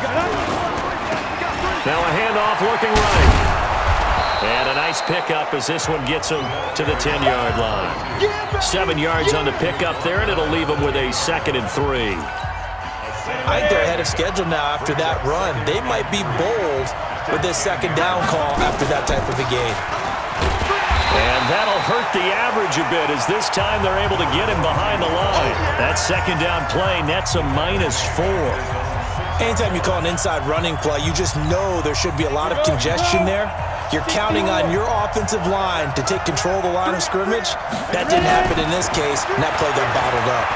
got it. Now a handoff looking right. And a nice pickup as this one gets him to the 10-yard line. 7 yards on the pickup there, and it'll leave him with a 2nd and 3. I think they're ahead of schedule now after that run. They might be bold with this 2nd down call after that type of a game. And that'll hurt the average a bit as this time they're able to get him behind the line. That 2nd down play nets a -4. Anytime you call an inside running play, you just know there should be a lot of congestion there. You're counting on your offensive line to take control of the line of scrimmage. That didn't happen in this case, and that play got bottled up.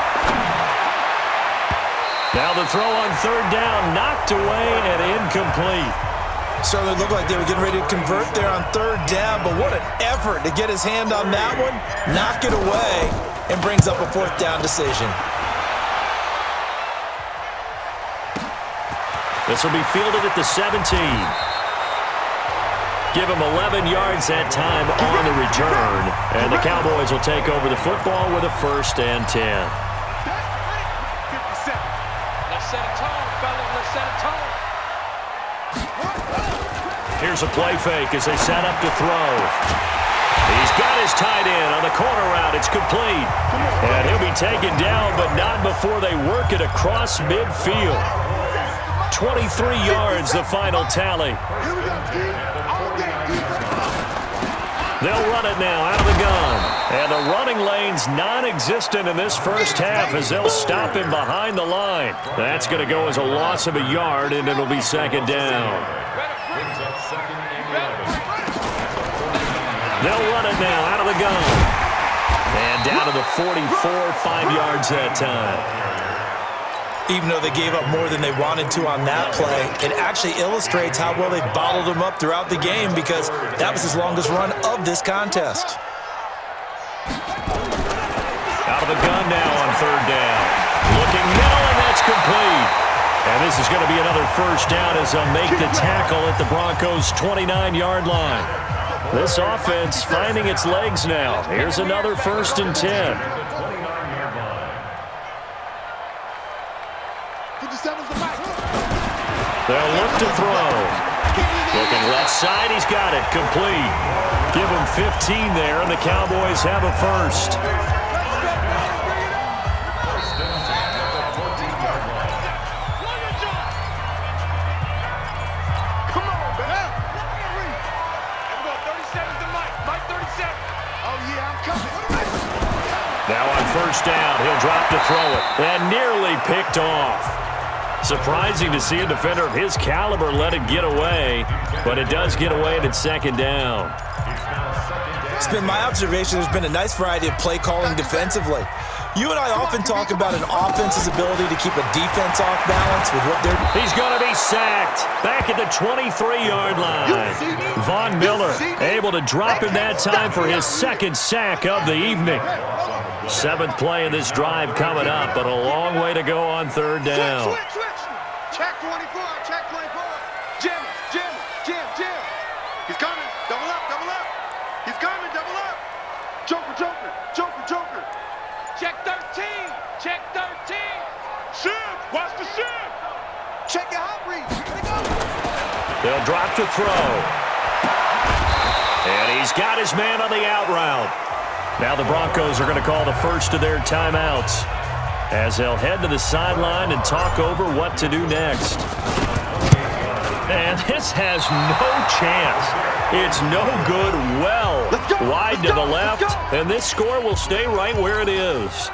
Now the throw on 3rd down, knocked away and incomplete. Certainly looked like they were getting ready to convert there on 3rd down, but what an effort to get his hand on that one, knock it away, and brings up a 4th down decision. This will be fielded at the 17. Give him 11 yards that time on the return. And the Cowboys will take over the football with a 1st and 10. Let's set a tone, fellas. Let's set a tone. Here's a play fake as they set up to throw. He's got his tight end on the corner route. It's complete. And he'll be taken down, but not before they work it across midfield. 23 yards, the final tally. They'll run it now out of the gun. And the running lane's non-existent in this first half as they'll stop him behind the line. That's going to go as a loss of a yard, and it'll be 2nd down. They'll run it now out of the gun. And down to the 44, 5 yards that time. Even though they gave up more than they wanted to on that play, it actually illustrates how well they bottled him up throughout the game because that was his longest run of this contest. Out of the gun now on 3rd down. Looking middle, and that's complete. And this is going to be another 1st down as they'll make the tackle at the Broncos' 29-yard line. This offense finding its legs now. Here's another 1st and 10. They'll look to throw. Looking left side, he's got it. Complete. Give him 15 there, and the Cowboys have a 1st. Now on 1st down, he'll drop to throw it. And nearly picked off. Surprising to see a defender of his caliber let it get away, but it does get away and it's 2nd down. It's been my observation there's been a nice variety of play calling defensively. You and I often talk about an offense's ability to keep a defense off balance with what they're... He's going to be sacked back at the 23-yard line. Von Miller able to drop him that time for his 2nd sack of the evening. 7th play of this drive coming up, but a long way to go on 3rd down. Check 24, check 24. Jim. He's coming. Double up. He's coming, double up. Joker. Check 13. Shim, watch the shim. Check your hot read. They'll drop to throw. And he's got his man on the out route. Now the Broncos are going to call the first of their timeouts as they'll head to the sideline and talk over what to do next. And this has no chance. It's no good. Well, wide to the left, and this score will stay right where it is.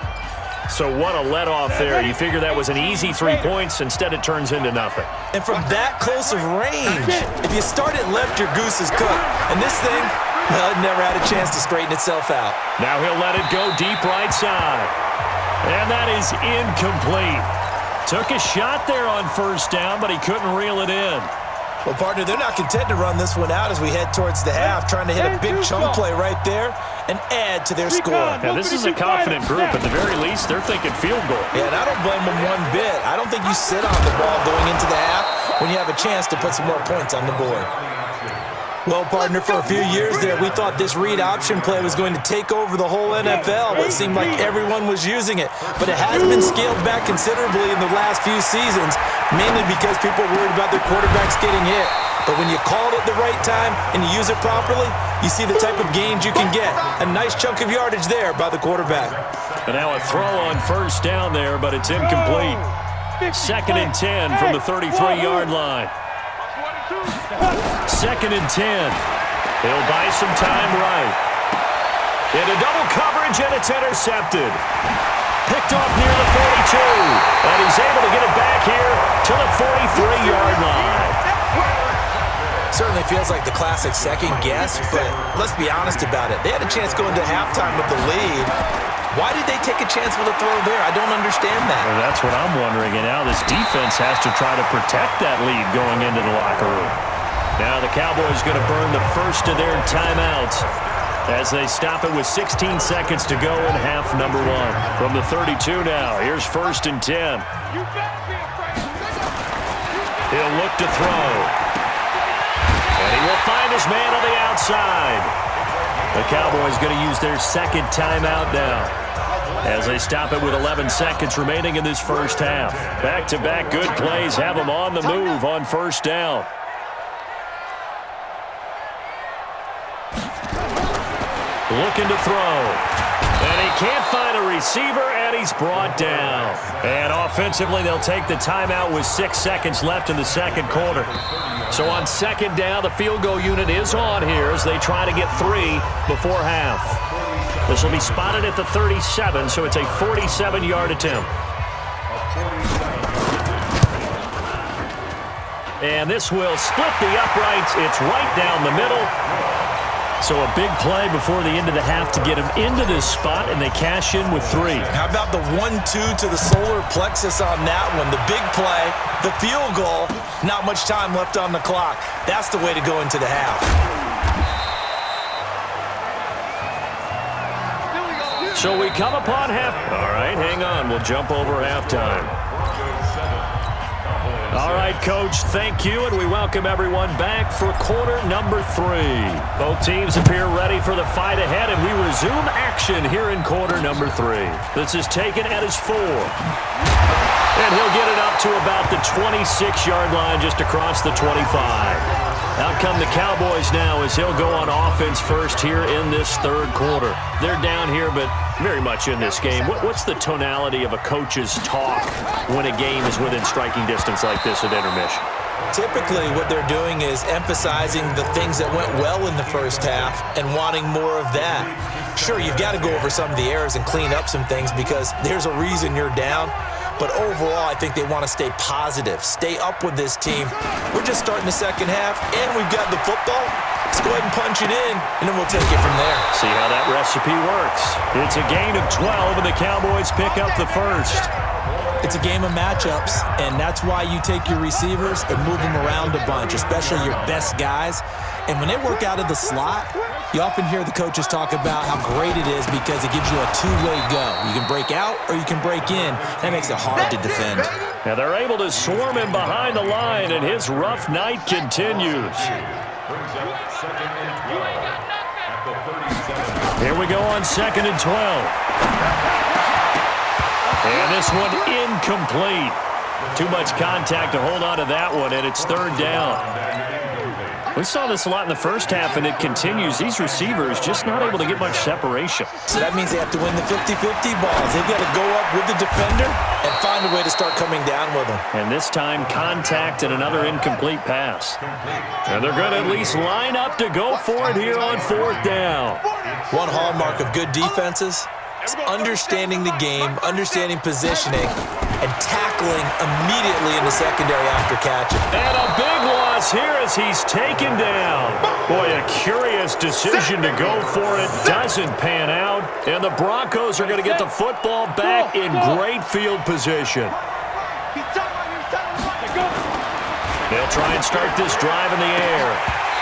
So what a let-off there. You figure that was an easy 3 points. Instead, it turns into nothing. And from that close of range, if you start it left, your goose is cooked. And this thing, well, it never had a chance to straighten itself out. Now he'll let it go deep right side. And that is incomplete. Took a shot there on 1st down, but he couldn't reel it in. Well, partner, they're not content to run this one out as we head towards the half, trying to hit a big chunk play right there and add to their score. Now, this is a confident group. At the very least, they're thinking field goal. Yeah, and I don't blame them one bit. I don't think you sit on the ball going into the half when you have a chance to put some more points on the board. Well, partner, for a few years there, we thought this read option play was going to take over the whole NFL. It seemed like everyone was using it, but it has been scaled back considerably in the last few seasons, mainly because people are worried about their quarterbacks getting hit. But when you call it at the right time and you use it properly, you see the type of gains you can get. A nice chunk of yardage there by the quarterback. And now a throw on first down there, but it's incomplete. 2nd and 10 from the 33-yard line. 2nd and 10. He'll buy some time right. Into double coverage, and it's intercepted. Picked off near the 42. And he's able to get it back here to the 43-yard line. Certainly feels like the classic second guess, but let's be honest about it. They had a chance going to halftime with the lead. Why did they take a chance with a throw there? I don't understand that. Well, that's what I'm wondering. And now this defense has to try to protect that lead going into the locker room. Now the Cowboys going to burn the first of their timeouts as they stop it with 16 seconds to go in half number 1. From the 32 now, here's 1st and 10. He'll look to throw. And he will find his man on the outside. The Cowboys going to use their second timeout now as they stop it with 11 seconds remaining in this first half. Back-to-back good plays have them on the move on first down. Looking to throw. And he can't find a receiver, and he's brought down. And offensively, they'll take the timeout with 6 seconds left in the second quarter. So on second down, the field goal unit is on here as they try to get 3 before half. This will be spotted at the 37, so it's a 47-yard attempt. And this will split the uprights. It's right down the middle. So a big play before the end of the half to get him into this spot, and they cash in with 3. How about the 1-2 to the solar plexus on that one? The big play, the field goal, not much time left on the clock. That's the way to go into the half. So we come upon half. All right, hang on. We'll jump over halftime. All right, Coach, thank you, and we welcome everyone back for quarter number 3. Both teams appear ready for the fight ahead, and we resume action here in quarter number 3. This is taken at his 4. And he'll get it up to about the 26-yard line, just across the 25. Out come the Cowboys now as he'll go on offense first here in this third quarter. They're down here, but very much in this game. What's the tonality of a coach's talk when a game is within striking distance like this at intermission? Typically, what they're doing is emphasizing the things that went well in the first half and wanting more of that. Sure, you've got to go over some of the errors and clean up some things because there's a reason you're down. But overall, I think they want to stay positive, stay up with this team. We're just starting the second half, and we've got the football. Let's go ahead and punch it in, and then we'll take it from there. See how that recipe works. It's a gain of 12, and the Cowboys pick up the first. It's a game of matchups, and that's why you take your receivers and move them around a bunch, especially your best guys. And when they work out of the slot, you often hear the coaches talk about how great it is because it gives you a two-way go. You can break out or you can break in. That makes it hard to defend. Now they're able to swarm him behind the line, and his rough night continues. Here we go on 2nd and 12. And this one incomplete. Too much contact to hold on to that one, and it's 3rd down. We saw this a lot in the first half, and it continues. These receivers just not able to get much separation. So that means they have to win the 50-50 balls. They've got to go up with the defender and find a way to start coming down with them. And this time, contact and another incomplete pass. And they're going to at least line up to go for it here on 4th down. One hallmark of good defenses is understanding the game, understanding positioning, and tackling immediately in the secondary after catching. And a big loss here as he's taken down. Boy, a curious decision to go for it. Doesn't pan out. And the Broncos are going to get the football back in great field position. They'll try and start this drive in the air.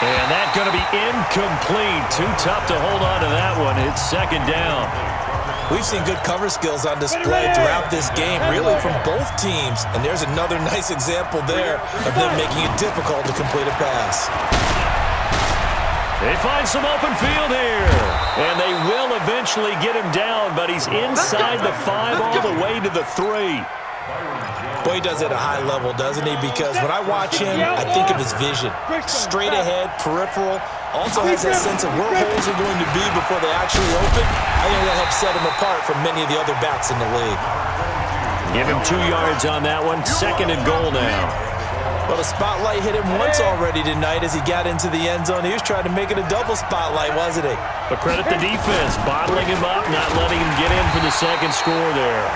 And that's going to be incomplete. Too tough to hold on to that one. It's 2nd down. We've seen good cover skills on display throughout this game, really from both teams. And there's another nice example there of them making it difficult to complete a pass. They find some open field here. And they will eventually get him down, but he's inside the 5 all the way to the 3. Boy, he does it at a high level, doesn't he? Because when I watch him, I think of his vision. Straight ahead, peripheral. Also has that sense of where holes are going to be before they actually open. I think that helps set him apart from many of the other backs in the league. Give him 2 yards on that one. 2nd and goal now. Well, the spotlight hit him once already tonight as he got into the end zone. He was trying to make it a double spotlight, wasn't he? But credit the defense, bottling him up, not letting him get in for the 2nd score there.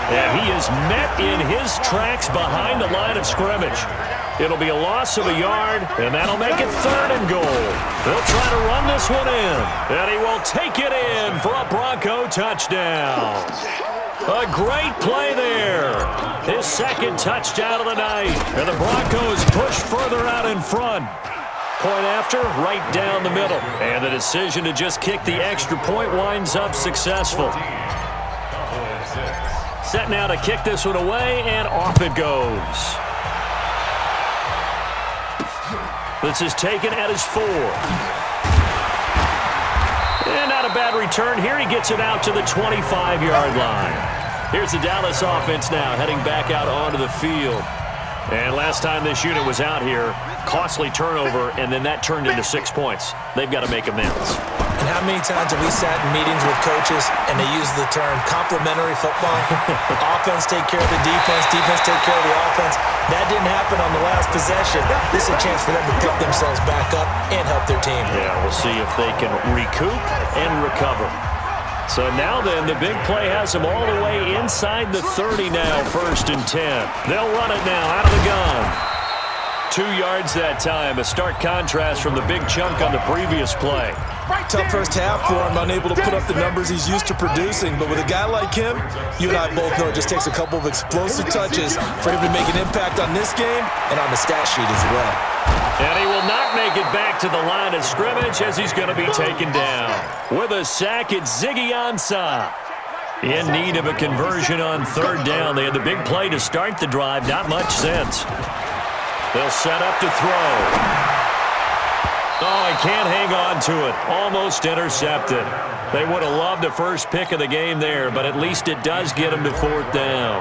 And he is met in his tracks behind the line of scrimmage. It'll be a loss of a yard, and that'll make it 3rd and goal. They'll try to run this one in, and he will take it in for a Bronco touchdown. A great play there. His 2nd touchdown of the night, and the Broncos push further out in front. Point after, right down the middle. And the decision to just kick the extra point winds up successful. Set now to kick this one away, and off it goes. This is taken at his 4. And not a bad return here. He gets it out to the 25-yard line. Here's the Dallas offense now heading back out onto the field. And last time this unit was out here, costly turnover, and then that turned into 6 points. They've got to make amends. And how many times have we sat in meetings with coaches and they use the term complementary football? Offense take care of the defense, defense take care of the offense. That didn't happen on the last possession. This is a chance for them to pick themselves back up and help their team. Yeah, we'll see if they can recoup and recover. So now then, the big play has them all the way inside the 30 now, 1st and 10. They'll run it now out of the gun. 2 yards that time, a stark contrast from the big chunk on the previous play. Tough first half for him, unable to put up the numbers he's used to producing. But with a guy like him, you and I both know it just takes a couple of explosive touches for him to make an impact on this game and on the stat sheet as well. And he will not make it back to the line of scrimmage as he's going to be taken down. With a sack, it's Ziggy Ansah. In need of a conversion on 3rd down. They had the big play to start the drive. Not much sense. They'll set up to throw. Oh, he can't hang on to it. Almost intercepted. They would have loved a first pick of the game there, but at least it does get him to 4th down.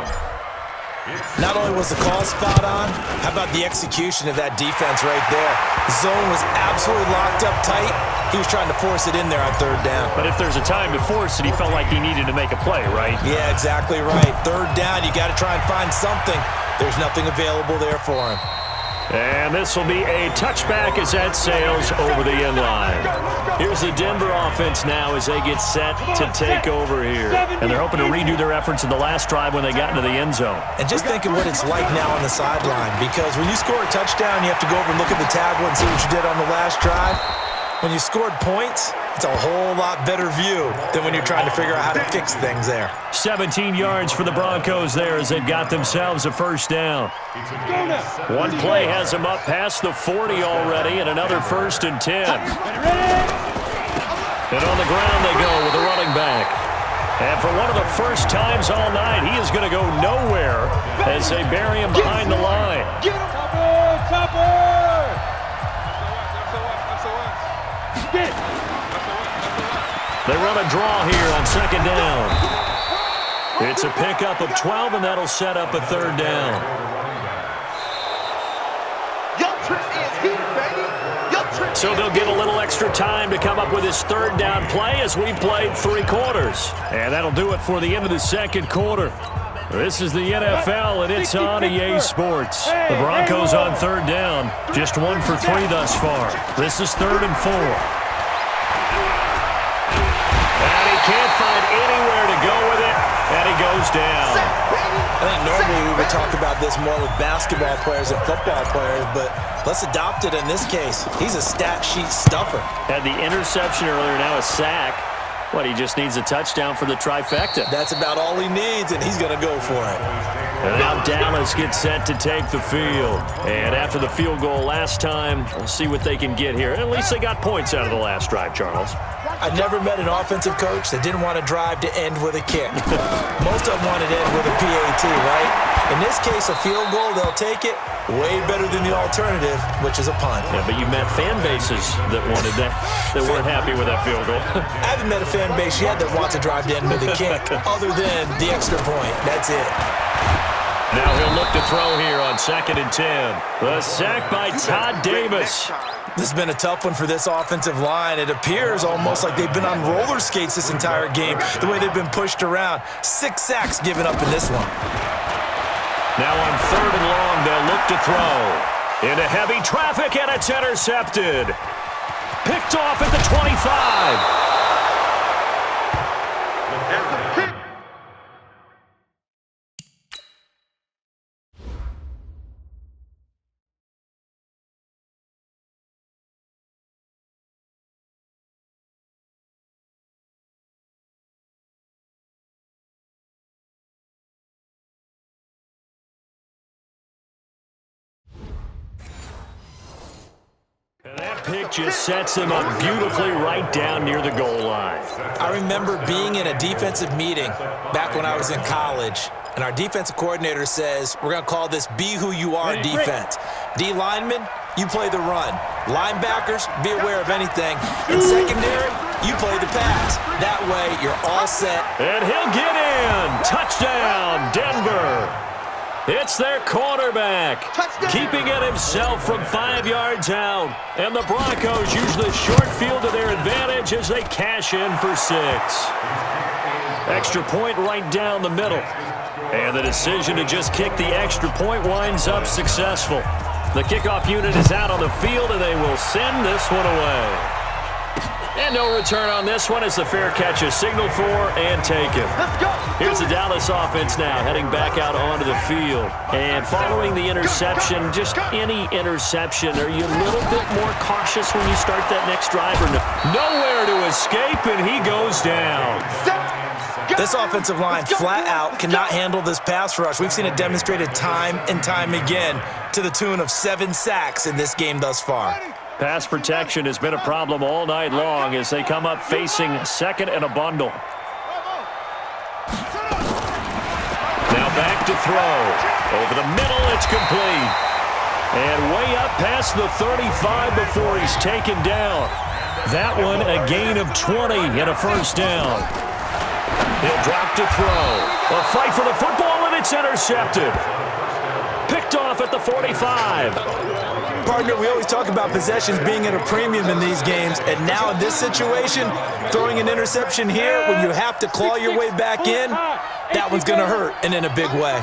Not only was the call spot on, how about the execution of that defense right there? Zone was absolutely locked up tight. He was trying to force it in there on 3rd down. But if there's a time to force it, he felt like he needed to make a play, right? Yeah, exactly right. 3rd down, you got to try and find something. There's nothing available there for him. And this will be a touchback as that sails over the end line. Here's the Denver offense now as they get set to take over here. And they're hoping to redo their efforts in the last drive when they got into the end zone. And just think of what it's like now on the sideline, because when you score a touchdown, you have to go over and look at the tablet and see what you did on the last drive. When you scored points, it's a whole lot better view than when you're trying to figure out how to fix things there. 17 yards for the Broncos there as they've got themselves a 1st down. One play has them up past the 40 already, and another 1st and 10. And on the ground they go with the running back. And for one of the first times all night, he is going to go nowhere as they bury him behind the line. They run a draw here on 2nd down. It's a pickup of 12, and that'll set up a 3rd down. So they'll get a little extra time to come up with his 3rd down play as we played 3 quarters. And that'll do it for the end of the 2nd quarter. This is the NFL, and it's on EA Sports. The Broncos on 3rd down, just 1 for 3 thus far. This is 3rd and 4. And he can't find anywhere to go with it, and he goes down. I think normally we would talk about this more with basketball players and football players, but let's adopt it in this case. He's a stat sheet stuffer. Had the interception earlier, now a sack. What, he just needs a touchdown for the trifecta. That's about all he needs, and he's going to go for it. And now Dallas gets set to take the field. And after the field goal last time, we'll see what they can get here. At least they got points out of the last drive, Charles. I never met an offensive coach that didn't want to drive to end with a kick. Most of them wanted to end with a PAT, right? In this case, a field goal, they'll take it. Way better than the alternative, which is a punt. Yeah, but you met fan bases that wanted that weren't happy with that field goal. I haven't met a fan base yet that wants to drive to end with a kick, other than the extra point. That's it. Now he'll look to throw here on 2nd and 10. The sack by Todd Davis. This has been a tough one for this offensive line. It appears almost like they've been on roller skates this entire game, the way they've been pushed around. 6 sacks given up in this one. Now on 3rd and long, they'll look to throw. Into heavy traffic, and it's intercepted. Picked off at the 25. And that pick just sets him up beautifully right down near the goal line. I remember being in a defensive meeting back when I was in college, and our defensive coordinator says, we're going to call this Be Who You Are defense. D linemen, you play the run. Linebackers, be aware of anything. In secondary, you play the pass. That way, you're all set. And he'll get in. Touchdown, Denver. It's their quarterback, keeping it himself from 5 yards out. And the Broncos use the short field to their advantage as they cash in for 6. Extra point right down the middle. And the decision to just kick the extra point winds up successful. The kickoff unit is out on the field, and they will send this one away. And no return on this one as the fair catch is signaled for and taken. Here's the Dallas offense now heading back out onto the field. And following the interception, just any interception, are you a little bit more cautious when you start that next drive? Or nowhere to escape, and he goes down. This offensive line flat out cannot handle this pass rush. We've seen it demonstrated time and time again to the tune of 7 sacks in this game thus far. Pass protection has been a problem all night long as they come up facing 2nd and a bundle. Now back to throw. Over the middle, it's complete. And way up past the 35 before he's taken down. That one a gain of 20 and a first down. He'll drop to throw. A fight for the football, and it's intercepted. Picked off at the 45. Partner, we always talk about possessions being at a premium in these games, and now in this situation, throwing an interception here when you have to claw your way back in, that one's going to hurt, and in a big way.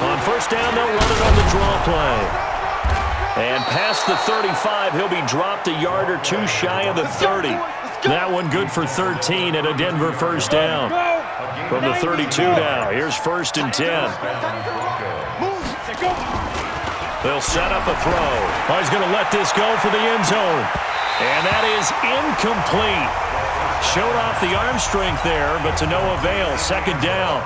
On first down, they'll run it on the draw play. And past the 35, he'll be dropped a yard or 2 shy of the 30. That one good for 13 and a Denver first down. From the 32 now, here's 1st and 10. They'll set up a throw. Oh, he's going to let this go for the end zone. And that is incomplete. Showed off the arm strength there, but to no avail. 2nd down.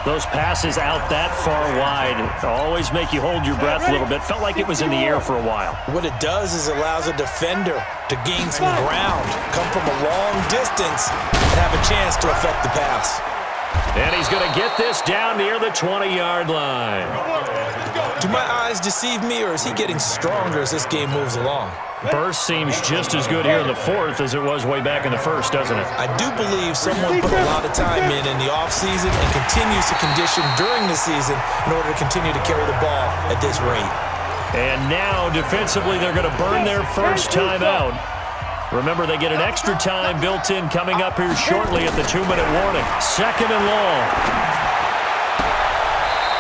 Those passes out that far wide always make you hold your breath a little bit. Felt like it was in the air for a while. What it does is allows a defender to gain some ground, come from a long distance, and have a chance to affect the pass. And he's going to get this down near the 20-yard line. Do my eyes deceive me, or is he getting stronger as this game moves along? Burst seems just as good here in the 4th as it was way back in the 1st, doesn't it? I do believe someone put a lot of time in the offseason and continues to condition during the season in order to continue to carry the ball at this rate. And now, defensively, they're going to burn their first time out. Remember, they get an extra time built in coming up here shortly at the 2-minute warning. 2nd and long.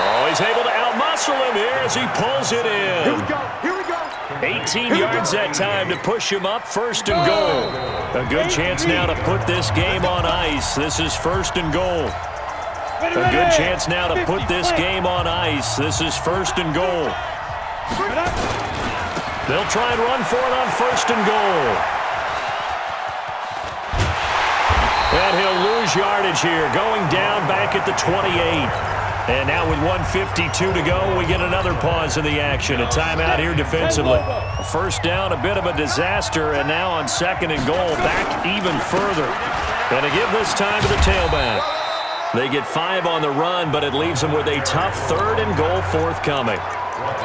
Oh, he's able to outmuscle him here as he pulls it in. Here we go. Here we go. 18 yards that time to push him up, 1st and goal. A good chance now to put this game on ice. This is 1st and goal. A good chance now to put this game on ice. This is 1st and goal. They'll try and run for it on 1st and goal. And he'll lose yardage here, going down back at the 28. And now with 1:52 to go, we get another pause in the action. A timeout here defensively. First down, a bit of a disaster, and now on 2nd and goal, back even further. And to give this time to the tailback. They get 5 on the run, but it leaves them with a tough 3rd and goal forthcoming.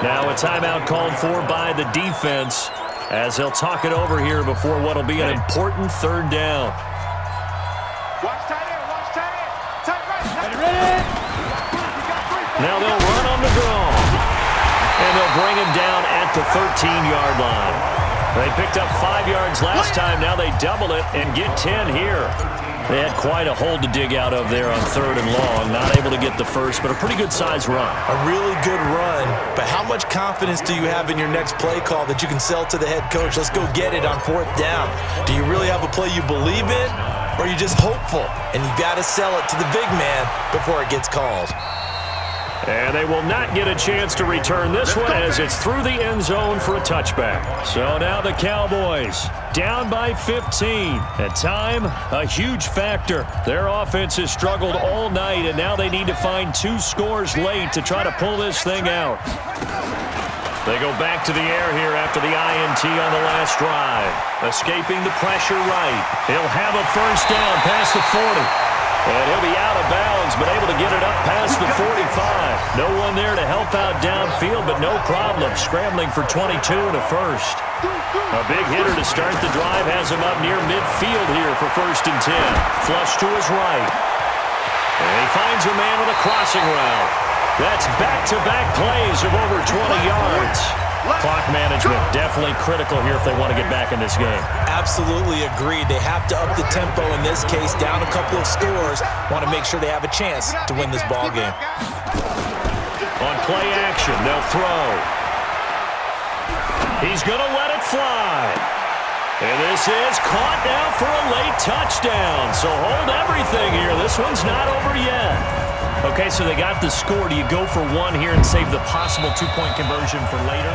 Now a timeout called for by the defense as they'll talk it over here before what will be an important 3rd down. Watch tight end, watch tight end. Tight right. Now they'll run on the draw. And they'll bring him down at the 13-yard line. They picked up 5 yards last time. Now they double it and get 10 here. They had quite a hole to dig out of there on 3rd and long. Not able to get the first, but a pretty good-sized run. A really good run, but how much confidence do you have in your next play call that you can sell to the head coach? Let's go get it on 4th down. Do you really have a play you believe in, or are you just hopeful? And you got to sell it to the big man before it gets called. And they will not get a chance to return this one as it's through the end zone for a touchback. So now the Cowboys down by 15. At time, a huge factor. Their offense has struggled all night, and now they need to find 2 scores late to try to pull this thing out. They go back to the air here after the INT on the last drive. Escaping the pressure right. He'll have a first down past the 40. And he'll be out of bounds, but able to get it up past the 45. No one there to help out downfield, but no problem. Scrambling for 22 and a first. A big hitter to start the drive has him up near midfield here for 1st and 10. Flush to his right. And he finds a man with a crossing route. That's back-to-back plays of over 20 yards. Clock management definitely critical here if they want to get back in this game. Absolutely agreed. They have to up the tempo in this case, down a couple of scores. Want to make sure they have a chance to win this ball game. On play action, they'll throw. He's going to let it fly. And this is caught now for a late touchdown. So hold everything here. This one's not over yet. Okay, so they got the score. Do you go for 1 here and save the possible 2-point conversion for later?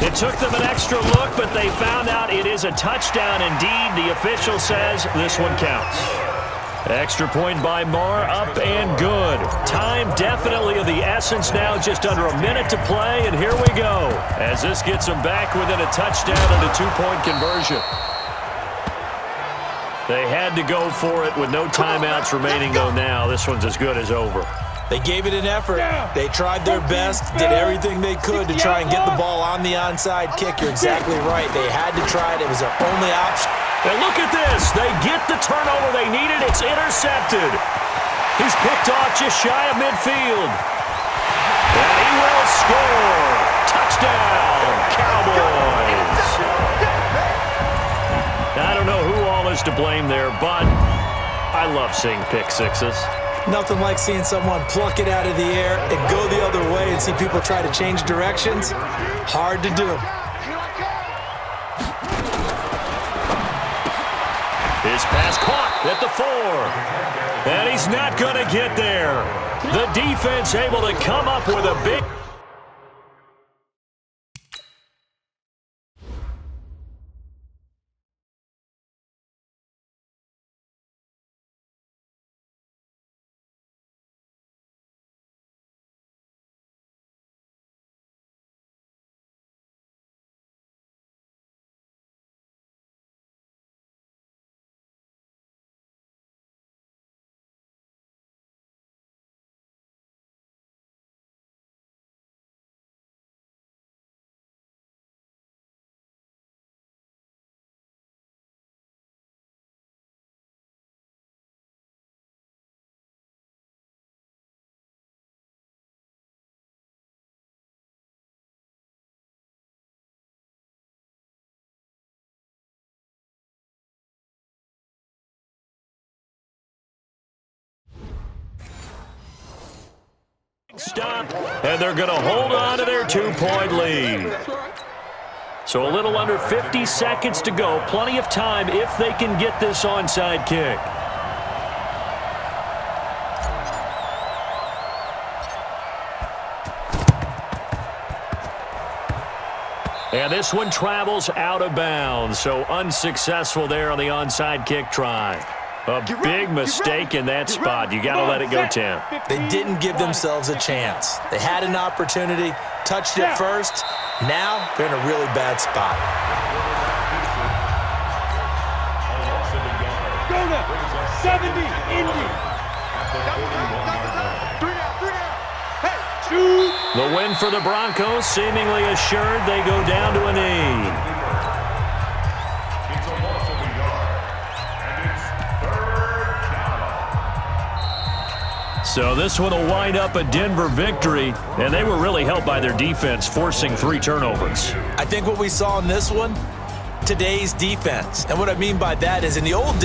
It took them an extra look, but they found out it is a touchdown indeed. The official says this one counts. Extra point by Marr, up and good. Time definitely of the essence now, just under a minute to play, and here we go. As this gets them back within a touchdown and a 2-point conversion. They had to go for it with no timeouts remaining, though now. This one's as good as over. They gave it an effort. They tried their best, did everything they could to try and get the ball on the onside kick. You're exactly right. They had to try it. It was their only option. And look at this. They get the turnover they needed. It's intercepted. He's picked off just shy of midfield. And he will score. Touchdown, Cowboys. I don't know who all is to blame there, but I love seeing pick sixes. Nothing like seeing someone pluck it out of the air and go the other way and see people try to change directions. Hard to do. His pass caught at the 4. And he's not going to get there. The defense able to come up with a big... Stop, and they're going to hold on to their 2-point lead. So a little under 50 seconds to go. Plenty of time if they can get this onside kick. And this one travels out of bounds, so unsuccessful there on the onside kick try. A big mistake in that spot. You got to let it go, Tim. They didn't give themselves a chance. They had an opportunity, touched it first, Now they're in a really bad spot. Go now. 70, Indy. Three down. Hey, shoot. The win for the Broncos, seemingly assured. They go down to a knee. So this one will wind up a Denver victory, and they were really helped by their defense, forcing 3 turnovers. I think what we saw in this one, today's defense. And what I mean by that is in the old days,